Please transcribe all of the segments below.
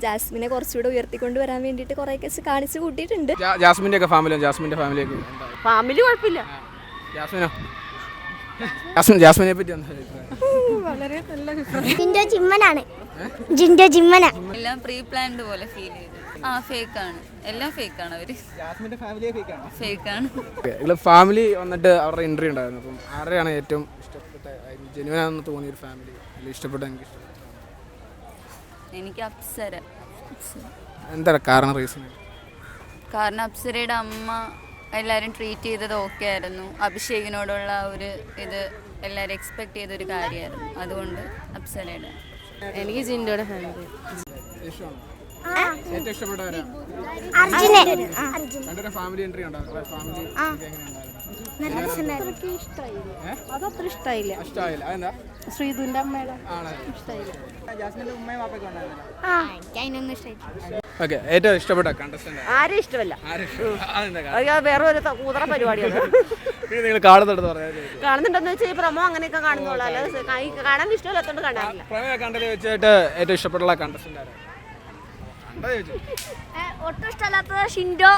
ജാസ്മിനെ കുറച്ചുകൂടെ ഉയർത്തിക്കൊണ്ട് വരാൻ വേണ്ടിയിട്ട് കുറേ കേസ് കാണിച്ച് കൂട്ടിയിട്ടുണ്ട്. ജാസ്മിൻ്റെ ഫാമിലിയൊക്കെ ഫാമിലി കുഴപ്പമില്ല. ജാസ്മിനെ പറ്റി വളരെ നല്ല ജിൻഡോ ജിമ്മന എല്ലാം പ്രീ പ്ലാൻഡ് പോലെ ഫീൽ ചെയ്തു. ഫേക്കാണ്, എല്ലാം ഫേക്കാണ്. അവര് ഫേക്കാണ്. ഫാമിലി വന്നിട്ട് അവരുടെ എൻട്രി ഉണ്ടായിരുന്നു. അപ്പം ആരെയാണ് ഏറ്റവും ഇഷ്ടപ്പെട്ട ജെന്യുവനാണെന്ന് തോന്നിയൊരു ഫാമിലി ഇഷ്ടപ്പെട്ട? എനിക്ക് അപ്സര. എന്താ കാരണം, റീസൺ? കാരണം അപ്സരയുടെ അമ്മ എല്ലാവരും ട്രീറ്റ് ചെയ്തത് ഓക്കെ ആയിരുന്നു. അഭിഷേകിനോടുള്ള ഒരു ഇത് എല്ലാവരും എക്സ്പെക്ട് ചെയ്തൊരു കാര്യമായിരുന്നു. അതുകൊണ്ട് അപ്സരയുടെ. എനിക്ക് ജിൻഡോയുടെ ഫാമിലി. ഏറ്റവും ഇഷ്ടപ്പെട്ടവരാ? ഫാമിലി എൻട്രി അതത്ര ഇഷ്ടമായില്ല. ശ്രീധുവിന്റെ അമ്മയുടെ ഇഷ്ടമായില്ല. ഏറ്റവും ഇഷ്ടപ്പെട്ട കണ്ടസ്റ്റന്റ് ആരും ഇഷ്ടമല്ല. വേറെ ഒരു കൂതറ പരിപാടിയാണ്. നിങ്ങൾ കാണുന്നുണ്ടെന്ന് പറയാൻ കാണുന്നുണ്ടെന്ന് വെച്ചാൽ ഈ പ്രമോ അങ്ങനെയൊക്കെ കാണുന്നുള്ളൂ. അല്ലാതെ കാണാൻ ഇഷ്ടമല്ലാത്തോണ്ട് കാണാറില്ല. കണ്ടതിൽ വെച്ചിട്ട് ഏറ്റവും ഇഷ്ടപ്പെട്ടുള്ള കണ്ടസ്റ്റന്റ് ആരാ? ഒട്ടും ഇഷ്ടമല്ലാത്തത് ഷിൻഡോ,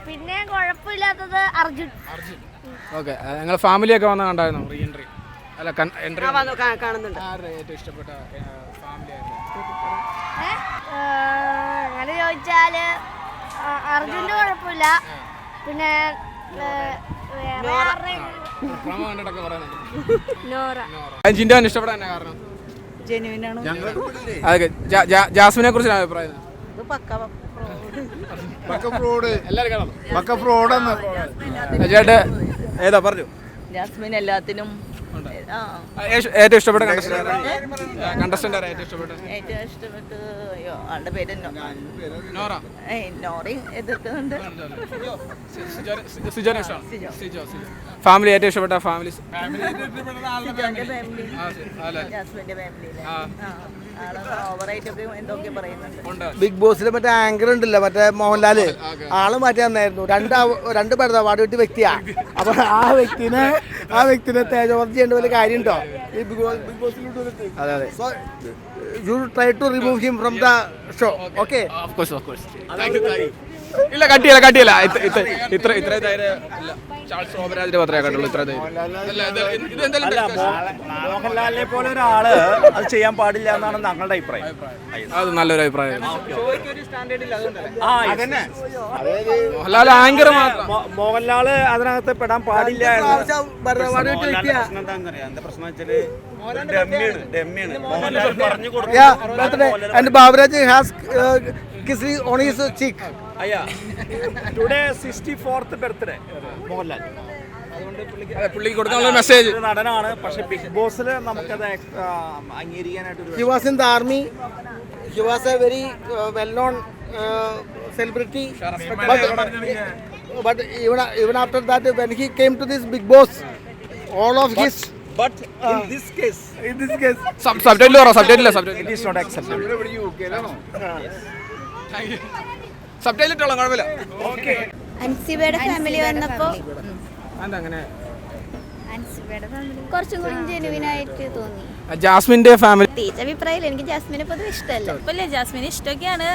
പിന്നെ കുഴപ്പമില്ലാത്തത് അർജുൻ. ഓക്കെ, നിങ്ങൾ ഫാമിലിയൊക്കെ വന്ന് കണ്ടായിരുന്നു റീ എൻട്രി? അല്ല, എൻട്രി കാണുന്നുണ്ട്. ആരുടെ ഏറ്റവും ഇഷ്ടപ്പെട്ട ഫാമിലി ആയിരുന്നു? അങ്ങനെ ചോദിച്ചാല് അർജുന്റെ കുഴപ്പമില്ല. പിന്നെ ജിൻഡോനെ ഇഷ്ടപ്പെടാൻ കാരണം ജാസ്മിനെ കുറിച്ച് അഭിപ്രായം? ചേട്ടാ ഏതാ പറഞ്ഞു? ജാസ്മിൻ എല്ലാത്തിനും ഏറ്റവും ഇഷ്ടപ്പെട്ട കണ്ടസ്റ്റന്റ് ഏറ്റവും ഇഷ്ടപ്പെട്ട് ആളുടെ പേര് നോറയും എതിർക്കുന്നുണ്ട്. ഫാമിലി ഏറ്റവും ഇഷ്ടപ്പെട്ട ഫാമിലി? ജാസ്മിന്റെ ഫാമിലിയിലെ ഓവറായിട്ടൊക്കെ എന്തൊക്കെ പറയുന്നുണ്ട്. ബിഗ് ബോസിലെ മറ്റേ ആങ്കർ ഉണ്ടല്ലോ, മറ്റേ മോഹൻലാല്, ആള് മാറ്റി തന്നായിരുന്നു. രണ്ട് പേരുടെ അവാർഡ് കിട്ടിയ വ്യക്തിയാ. അപ്പൊ ആ വ്യക്തിനെ തേജോവധം ചെയ്യേണ്ട വലിയ കാര്യമുണ്ടോ ഈ ബിഗ് ബോസിലോട്ട്? അതെ. So you try to remove him from the show. Okay, ഇല്ല, കട്ടിയല്ല ഇത്ര ശോഭരാജിന്റെ മാത്രമേ കണ്ടുള്ളൂ. ഇത്ര മോഹൻലാലിനെ പോലെ ഒരാള് അത് ചെയ്യാൻ പാടില്ല എന്നാണ് ഞങ്ങളുടെ അഭിപ്രായം. അത് നല്ലൊരു അഭിപ്രായം. മോഹൻലാല് അതിനകത്ത് പെടാൻ പാടില്ല. എന്താ പ്രശ്നം വെച്ചാല് ഡെമ്മിയാണ്. മോഹൻലാൽ പറഞ്ഞു കൊടുക്കും. And Baburaj has kissed on his cheek. Today 64th birthday Mohanlal. പുള്ളിക്ക് കൊടുക്കാനുള്ള മെസ്സേജ്. നടനാണ്, പക്ഷെ ബിഗ് ബോസിൽ നമുക്കത് അംഗീകരിക്കാനായിട്ട്. He was in the army. He was a very well-known celebrity. But even after that, when he came to this Big Boss, all of his. But in this case, സബ്ജക്റ്റിൽ it is not acceptable. സബ്ജക്റ്റിലുള്ള കുഴപ്പമില്ല. അൻസിബയുടെ family വന്നപ്പോ അങ്ങനെ അൻസിബയുടെ family കുറച്ചും കൂടി ജെനുവിനായിട്ട് തോന്നി. ജാസ്മിന്റെ family teacher അഭിപ്രായമില്ല. എനിക്ക് ജാസ്മിനെ പൊതുവെ ഇഷ്ടമല്ല. കുഴപ്പമില്ല, ജാസ്മിന് ഇഷ്ടമൊക്കെയാണ്.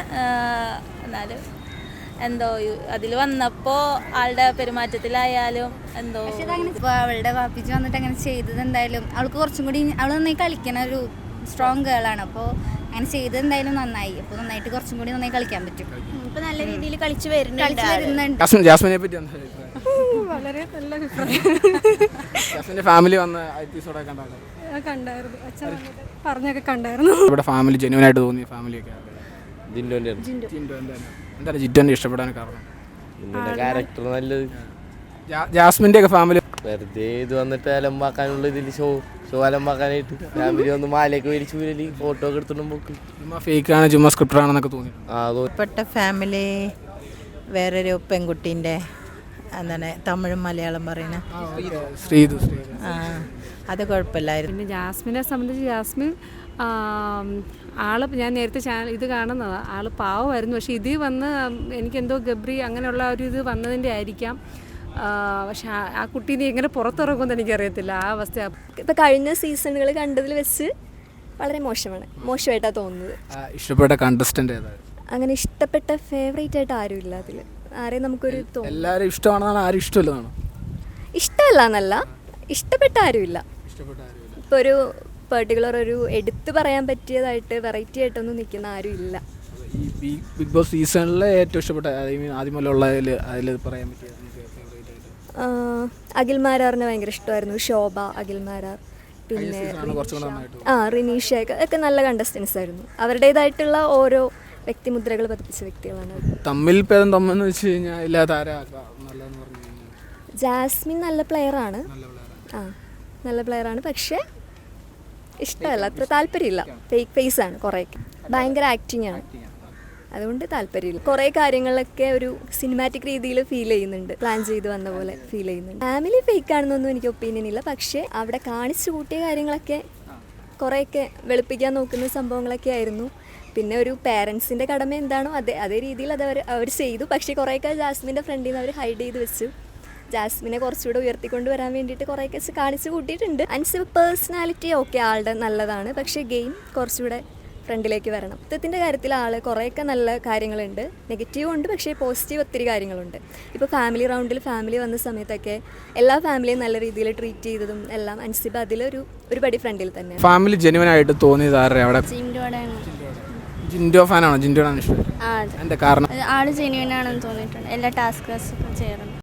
എന്നാലും എന്തോ അതിൽ വന്നപ്പോൾ ആളുടെ പെരുമാറ്റത്തിലായാലും എന്തോ ഇപ്പോൾ അവളുടെ വാപ്പിച്ച് വന്നിട്ട് അങ്ങനെ ചെയ്തത് എന്തായാലും അവൾക്ക് കുറച്ചും കൂടി അവൾ നന്നായി കളിക്കണ ഒരു സ്ട്രോങ് ഗേളാണ്. അപ്പോൾ അങ്ങനെ ചെയ്തത് എന്തായാലും നന്നായി. അപ്പോൾ നന്നായിട്ട് കുറച്ചും കൂടി നന്നായി കളിക്കാൻ പറ്റും. ഇപ്പൊ നല്ല രീതിയിൽ കളിച്ചു വരുന്നുണ്ട്. ജാസ്മിനെ പറ്റി വളരെ നല്ല അഭിപ്രായം. ജാസ്മിന്റെ ഫാമിലി വന്ന് എപ്പിസോഡൊക്കെ കണ്ടായിരുന്നു. അച്ഛൻ പറഞ്ഞൊക്കെ കണ്ടായിരുന്നു. ഇവിടെ ഫാമിലി ജെന്യുവനായിട്ട് തോന്നിയ ഫാമിലിയൊക്കെ എന്താണ് ജിറ്റോന്റെ ഇഷ്ടപ്പെടാൻ കാരണം? ക്യാരക്ടർ നല്ലത്. ജാസ്മിന്റെ ഒക്കെ ഫാമിലി വെറുതെ ഇത് വന്നിട്ട് അലമ്പാക്കാനുള്ള ഇതിൽ ഷോ അലമ്പാക്കാനായിട്ട് ഫാമിലി വന്ന് മാലയൊക്കെ വലിച്ചു വീരലി ഫോട്ടോ ഒക്കെ എടുത്തിട്ടും പോക്ക് ചുമ്മാ ഫേക്കാണ്, ചുമ്മാ സ്ക്രിപ്റ്റ് ആണെന്നൊക്കെ തോന്നി. പെട്ട ഫാമിലി വേറൊരു പെൺകുട്ടീൻ്റെ എന്താണ് തമിഴും മലയാളം പറയുന്ന ശ്രീതു. അത് കുഴപ്പമില്ലായിരുന്നു. പിന്നെ ജാസ്മിനെ സംബന്ധിച്ച് ജാസ്മിൻ ആൾ ഞാൻ നേരത്തെ ഇത് കാണുന്നതാണ്. ആൾ പാവമായിരുന്നു. പക്ഷേ ഇത് വന്ന് എനിക്കെന്തോ ഗബ്രി അങ്ങനെയുള്ള ഒരു ഇത് വന്നതിൻ്റെ ആയിരിക്കാം. പക്ഷെ ആ കുട്ടീനെ എങ്ങനെ പുറത്തിറങ്ങുമെന്ന് എനിക്കറിയത്തില്ല. ആ അവസ്ഥ ഇപ്പം കഴിഞ്ഞ സീസണുകൾ കണ്ടതിൽ വെച്ച് വളരെ മോശമായിട്ടാണ് തോന്നുന്നത്. ഇഷ്ടപ്പെട്ട കണ്ടസ്റ്റന്റ് ഏതായിരുന്നു? അങ്ങനെ ഇഷ്ടപ്പെട്ട ഫേവറേറ്റ് ആയിട്ട് ആരുമില്ല അതിൽ. ആരെയും നമുക്കൊരു എല്ലാവരും ഇഷ്ടമാണെന്നാണ്, ആരും ഇഷ്ടമല്ലെന്നാണ്? ഇഷ്ടമല്ല എന്നല്ല, ഇഷ്ടപ്പെട്ട ആരുമില്ല. ഇപ്പോൾ ഒരു പെർട്ടിക്കുലർ ഒരു എടുത്തു പറയാൻ പറ്റിയതായിട്ട് വെറൈറ്റി ആയിട്ടൊന്നും നിൽക്കുന്ന ആരും ഇല്ല. ഈ ബിഗ് ബോസ് സീസണിലെ ഏറ്റവും ഇഷ്ടപ്പെട്ട ആദ്യം മുതലുള്ളതിൽ അതിൽ പറയാൻ പറ്റിയ അഖിൽമാരാറിനെ ഭയങ്കര ഇഷ്ടമായിരുന്നു. ശോഭ, അഖിൽമാരാർ, പിന്നെ റിനീഷ ഒക്കെ നല്ല കണ്ടസ്റ്റൻസ് ആയിരുന്നു. അവരുടേതായിട്ടുള്ള ഓരോ വ്യക്തിമുദ്രകൾ പതിപ്പിച്ച വ്യക്തികളാണ്. തമ്മിൽ ഭേദം തമ്മെന്ന് വെച്ച് കഴിഞ്ഞാൽ ഇല്ലാത്ത ജാസ്മിൻ നല്ല പ്ലെയറാണ്. നല്ല പ്ലെയറാണ്, പക്ഷേ ഇഷ്ടമല്ല, അത്ര താല്പര്യമില്ല. ഫേക്ക് ഫേസ് ആണ് കുറേയൊക്കെ, ഭയങ്കര ആക്ടിങ് ആണ്, അതുകൊണ്ട് താല്പര്യമില്ല. കുറേ കാര്യങ്ങളൊക്കെ ഒരു സിനിമാറ്റിക് രീതിയിൽ ഫീൽ ചെയ്യുന്നുണ്ട്, പ്ലാൻ ചെയ്ത് വന്ന പോലെ ഫീൽ ചെയ്യുന്നുണ്ട്. ഫാമിലി ഫേക്ക് ആണെന്നൊന്നും എനിക്ക് ഒപ്പീനിയൻ ഇല്ല, പക്ഷേ അവിടെ കാണിച്ചു കൂട്ടിയ കാര്യങ്ങളൊക്കെ കുറേയൊക്കെ വെളുപ്പിക്കാൻ നോക്കുന്ന സംഭവങ്ങളൊക്കെ ആയിരുന്നു. പിന്നെ ഒരു പേരൻസിൻ്റെ കടമ എന്താണോ അതേ രീതിയിൽ അത് അവർ ചെയ്തു. പക്ഷേ കുറേയൊക്കെ ജാസ്മിൻ്റെ ഫ്രണ്ടിൽ നിന്ന് അവർ ഹൈഡ് ചെയ്ത് വെച്ചു. ജാസ്മിനെ കുറച്ചുകൂടെ ഉയർത്തിക്കൊണ്ട് വരാൻ വേണ്ടിയിട്ട് കുറേയൊക്കെ കാണിച്ചു കൂട്ടിയിട്ടുണ്ട്. ആൻഡ് പേഴ്സണാലിറ്റി ഓക്കെ ആളുടെ നല്ലതാണ്, പക്ഷേ ഗെയിം കുറച്ചുകൂടെ ഫ്രണ്ടിലേക്ക് വരണം. യുദ്ധത്തിൻ്റെ കാര്യത്തിൽ ആൾ കുറേയൊക്കെ നല്ല കാര്യങ്ങളുണ്ട്, നെഗറ്റീവും ഉണ്ട്, പക്ഷേ പോസിറ്റീവ് ഒത്തിരി കാര്യങ്ങളുണ്ട്. ഇപ്പോൾ ഫാമിലി റൗണ്ടിൽ ഫാമിലി വന്ന സമയത്തൊക്കെ എല്ലാ ഫാമിലിയും നല്ല രീതിയിൽ ട്രീറ്റ് ചെയ്തതും എല്ലാം അൻസിബ അതിലൊരു പടി ഫ്രണ്ടിൽ തന്നെ. ഫാമിലി ജെന്യുവൻ ആയിട്ട് തോന്നിയത് ആരുടെ? അവിടെ ജിൻഡോ ഫാനാണോ? ജിൻഡോയാണ് ഇഷ്ടം. കാരണം ആള് ജെന്യുവൻ ആണെന്ന് തോന്നിയിട്ടുണ്ട്. എല്ലാ ടാസ്ക് ചെയ്യാറുണ്ട്.